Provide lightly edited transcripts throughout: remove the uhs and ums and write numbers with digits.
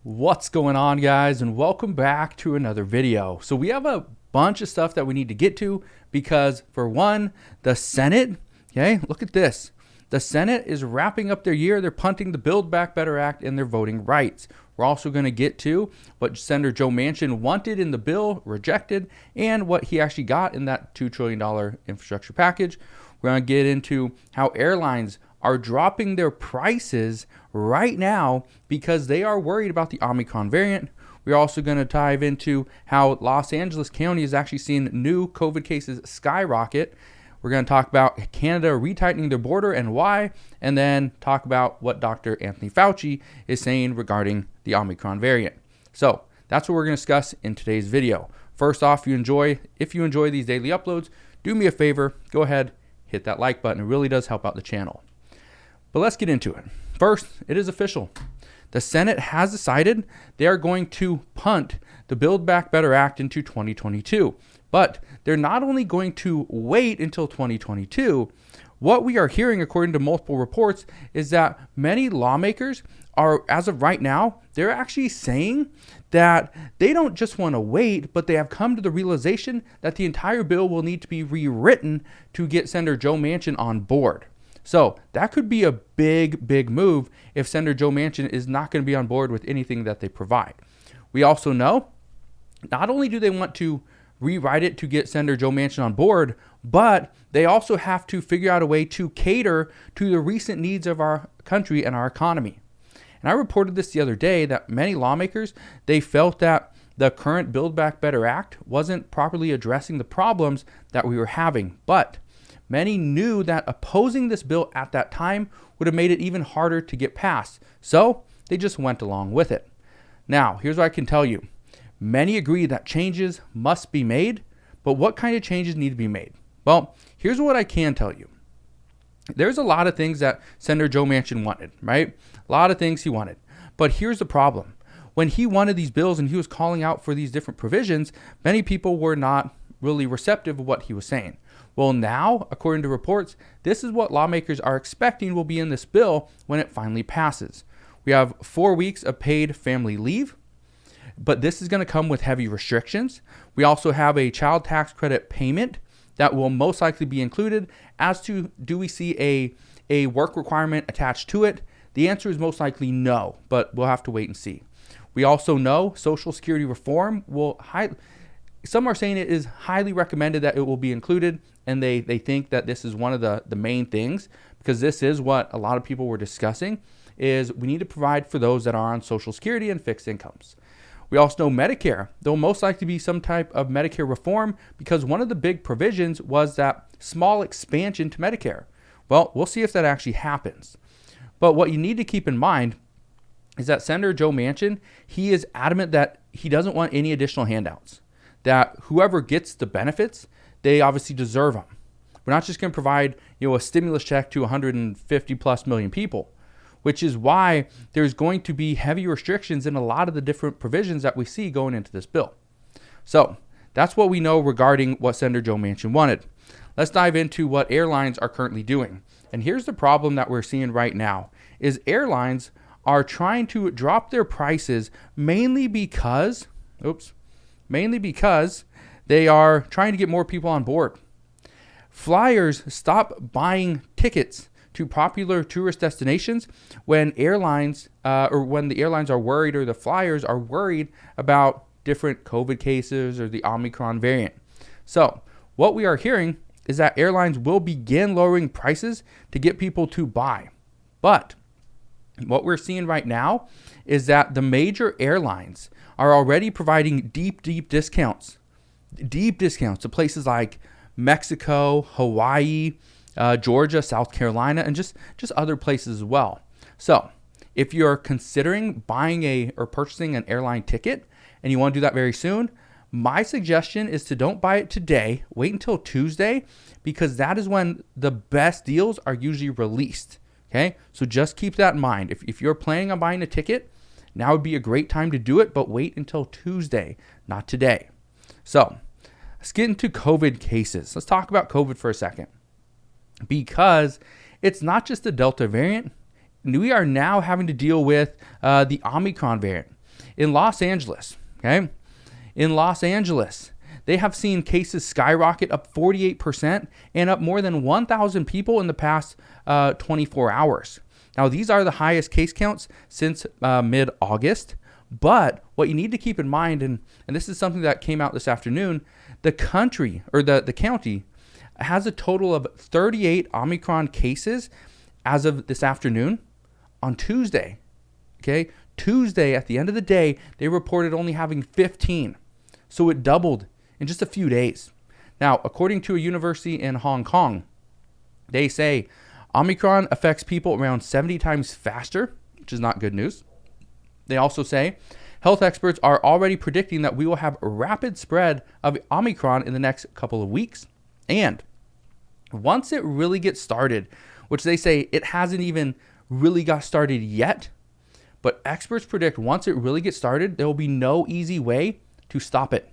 What's going on, guys, and welcome back to another video. So we have a bunch of stuff that we need to get to because, for one, the Senate, okay, look at this. The Senate is wrapping up their year. They're punting the Build Back Better Act and their voting rights. We're also going to get to what Senator Joe Manchin wanted in the bill, rejected, and what he actually got in that $2 trillion infrastructure package. We're going to get into how airlines are dropping their prices right now because they are worried about the Omicron variant. We're also going to dive into how Los Angeles County is actually seeing new COVID cases skyrocket. We're going to talk about Canada retightening their border and why, and then talk about what Dr. Anthony Fauci is saying regarding the Omicron variant. So that's what we're going to discuss in today's video. First off, if you enjoy these daily uploads, do me a favor, go ahead, hit that like button. It really does help out the channel. But let's get into it. First, it is official. The Senate has decided they are going to punt the Build Back Better Act into 2022. But they're not only going to wait until 2022, what we are hearing, according to multiple reports, is that many lawmakers are, as of right now, they're actually saying that they don't just want to wait, but they have come to the realization that the entire bill will need to be rewritten to get Senator Joe Manchin on board. So that could be a big move if Senator Joe Manchin is not going to be on board with anything that they provide. We also know not only do they want to rewrite it to get Senator Joe Manchin on board, but they also have to figure out a way to cater to the recent needs of our country and our economy. And I reported this the other day that many lawmakers, they felt that the current Build Back Better Act wasn't properly addressing the problems that we were having. But many knew that opposing this bill at that time would have made it even harder to get passed. So they just went along with it. Now, here's what I can tell you. Many agree that changes must be made, but what kind of changes need to be made? Well, here's what I can tell you. There's a lot of things that Senator Joe Manchin wanted, right? A lot of things he wanted. But here's the problem. When he wanted these bills and he was calling out for these different provisions, many people were not really receptive of what he was saying. Well, now, according to reports, this is what lawmakers are expecting will be in this bill when it finally passes. We have 4 weeks of paid family leave, but this is going to come with heavy restrictions. We also have a child tax credit payment that will most likely be included. As to, do we see a work requirement attached to it? The answer is most likely no, but we'll have to wait and see. We also know Social Security reform will some are saying it is highly recommended that it will be included, and they think that this is one of the main things, because this is what a lot of people were discussing, is we need to provide for those that are on Social Security and fixed incomes. We also know Medicare. There will most likely be some type of Medicare reform because one of the big provisions was that small expansion to Medicare. Well, we'll see if that actually happens. But what you need to keep in mind is that Senator Joe Manchin, he is adamant that he doesn't want any additional handouts, that whoever gets the benefits, they obviously deserve them. We're not just going to provide, a stimulus check to 150 plus million people, which is why there's going to be heavy restrictions in a lot of the different provisions that we see going into this bill. So that's what we know regarding what Senator Joe Manchin wanted. Let's dive into what airlines are currently doing. And here's the problem that we're seeing right now is airlines are trying to drop their prices mainly because they are trying to get more people on board. Flyers stop buying tickets to popular tourist destinations when the airlines are worried, or the flyers are worried about different COVID cases or the Omicron variant. So what we are hearing is that airlines will begin lowering prices to get people to buy. But what we're seeing right now is that the major airlines are already providing deep discounts to places like Mexico, Hawaii, Georgia, South Carolina, and just other places as well. So if you're considering buying or purchasing an airline ticket and you want to do that very soon, my suggestion is to don't buy it today. Wait until Tuesday, because that is when the best deals are usually released. Okay, so just keep that in mind. If you're planning on buying a ticket, now would be a great time to do it, but wait until Tuesday, not today. So let's get into COVID cases. Let's talk about COVID for a second, because it's not just the Delta variant. We are now having to deal with the Omicron variant. In Los Angeles, okay? In Los Angeles, they have seen cases skyrocket up 48% and up more than 1,000 people in the past 24 hours. Now, these are the highest case counts since mid-August. But what you need to keep in mind, and this is something that came out this afternoon, the country or the county has a total of 38 Omicron cases as of this afternoon. On Tuesday, okay, Tuesday at the end of the day, they reported only having 15. So it doubled in just a few days. Now, according to a university in Hong Kong, they say Omicron affects people around 70 times faster, which is not good news. They also say health experts are already predicting that we will have a rapid spread of Omicron in the next couple of weeks. And once it really gets started, which they say it hasn't even really got started yet, but experts predict once it really gets started, there will be no easy way to stop it.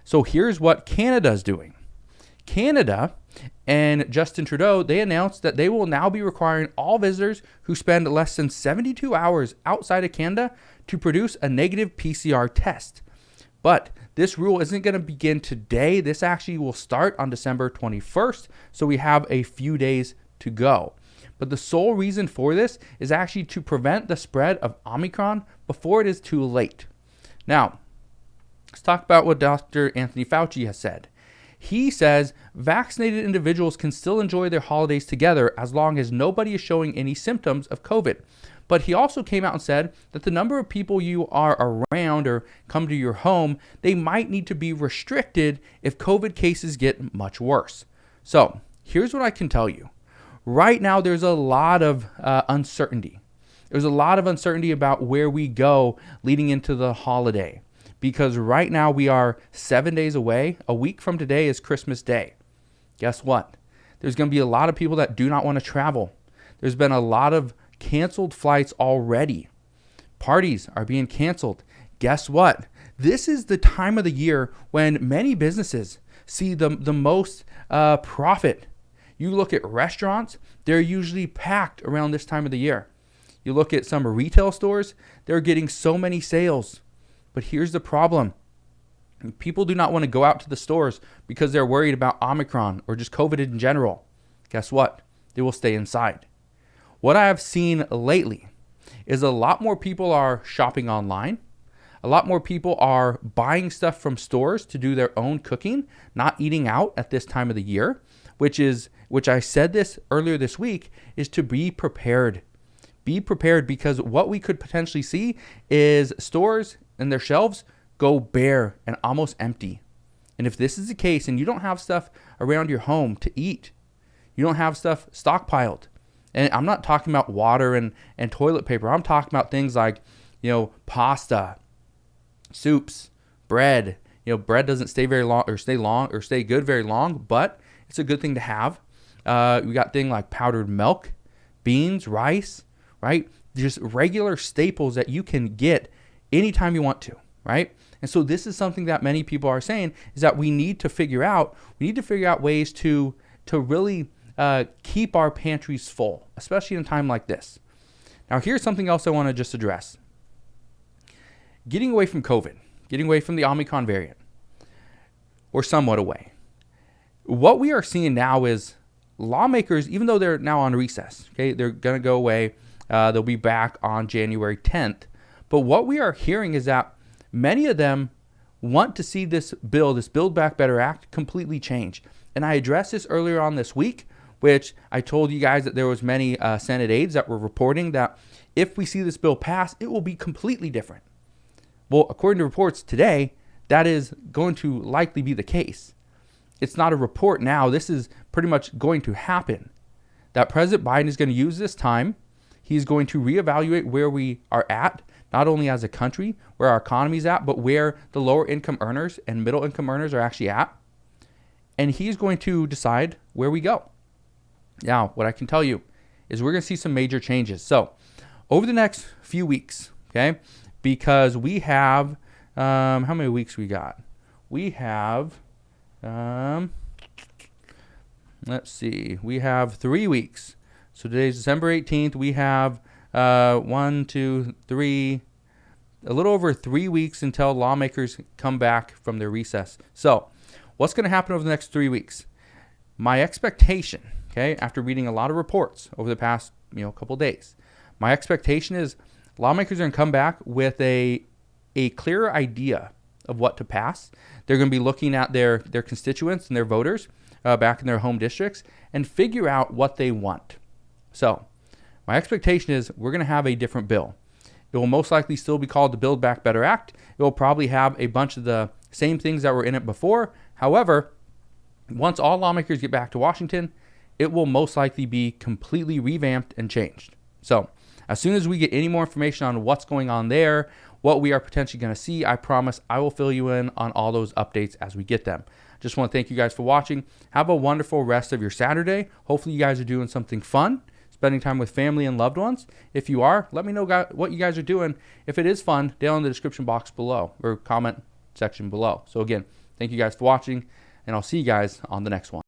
So here's what Canada is doing. Canada and Justin Trudeau, they announced that they will now be requiring all visitors who spend less than 72 hours outside of Canada to produce a negative PCR test. But this rule isn't going to begin today. This actually will start on December 21st, so we have a few days to go. But the sole reason for this is actually to prevent the spread of Omicron before it is too late. Now, let's talk about what Dr. Anthony Fauci has said. He says vaccinated individuals can still enjoy their holidays together as long as nobody is showing any symptoms of COVID. But he also came out and said that the number of people you are around or come to your home, they might need to be restricted if COVID cases get much worse. So here's what I can tell you. Right now, there's a lot of uncertainty. There's a lot of uncertainty about where we go leading into the holiday. Because right now we are 7 days away. A week from today is Christmas Day. Guess what? There's going to be a lot of people that do not want to travel. There's been a lot of canceled flights already. Parties are being canceled. Guess what? This is the time of the year when many businesses see the most profit. You look at restaurants, they're usually packed around this time of the year. You look at some retail stores, they're getting so many sales. But here's the problem. People do not want to go out to the stores because they're worried about Omicron or just COVID in general. Guess what? They will stay inside. What I have seen lately is a lot more people are shopping online. A lot more people are buying stuff from stores to do their own cooking, not eating out at this time of the year, which I said this earlier this week, is to be prepared. Be prepared because what we could potentially see is stores and their shelves go bare and almost empty. And if this is the case and you don't have stuff around your home to eat, you don't have stuff stockpiled. And I'm not talking about water and toilet paper. I'm talking about things like, pasta, soups, bread. Bread doesn't stay very long or stay good very long, but it's a good thing to have. We got things like powdered milk, beans, rice, right? Just regular staples that you can get anytime you want to, right? And so this is something that many people are saying is that we need to figure out ways to really keep our pantries full, especially in a time like this. Now, here's something else I want to just address. Getting away from COVID, getting away from the Omicron variant, or somewhat away. What we are seeing now is lawmakers, even though they're now on recess, okay, they're going to go away. They'll be back on January 10th. But what we are hearing is that many of them want to see this bill, this Build Back Better Act, completely change. And I addressed this earlier on this week, which I told you guys that there was many Senate aides that were reporting that if we see this bill pass, it will be completely different. Well, according to reports today, that is going to likely be the case. It's not a report now. This is pretty much going to happen. That President Biden is going to use this time. He's going to reevaluate where we are at, not only as a country, where our economy is at, but where the lower income earners and middle income earners are actually at. And he's going to decide where we go. Now, what I can tell you is we're going to see some major changes. So over the next few weeks, okay, because we have, how many weeks we got? We have, let's see, we have 3 weeks. So today's December 18th. We have 1, 2, 3, a little over 3 weeks until lawmakers come back from their recess. So what's going to happen over the next 3 weeks? My expectation, okay, after reading a lot of reports over the past couple days, my expectation is lawmakers are going to come back with a clearer idea of what to pass. They're going to be looking at their constituents and their voters back in their home districts and figure out what they want. So my expectation is we're going to have a different bill. It will most likely still be called the Build Back Better Act. It will probably have a bunch of the same things that were in it before. However, once all lawmakers get back to Washington, it will most likely be completely revamped and changed. So as soon as we get any more information on what's going on there, what we are potentially going to see, I promise I will fill you in on all those updates as we get them. Just want to thank you guys for watching. Have a wonderful rest of your Saturday. Hopefully you guys are doing something fun, spending time with family and loved ones. If you are, let me know what you guys are doing. If it is fun, down in the description box below or comment section below. So again, thank you guys for watching, and I'll see you guys on the next one.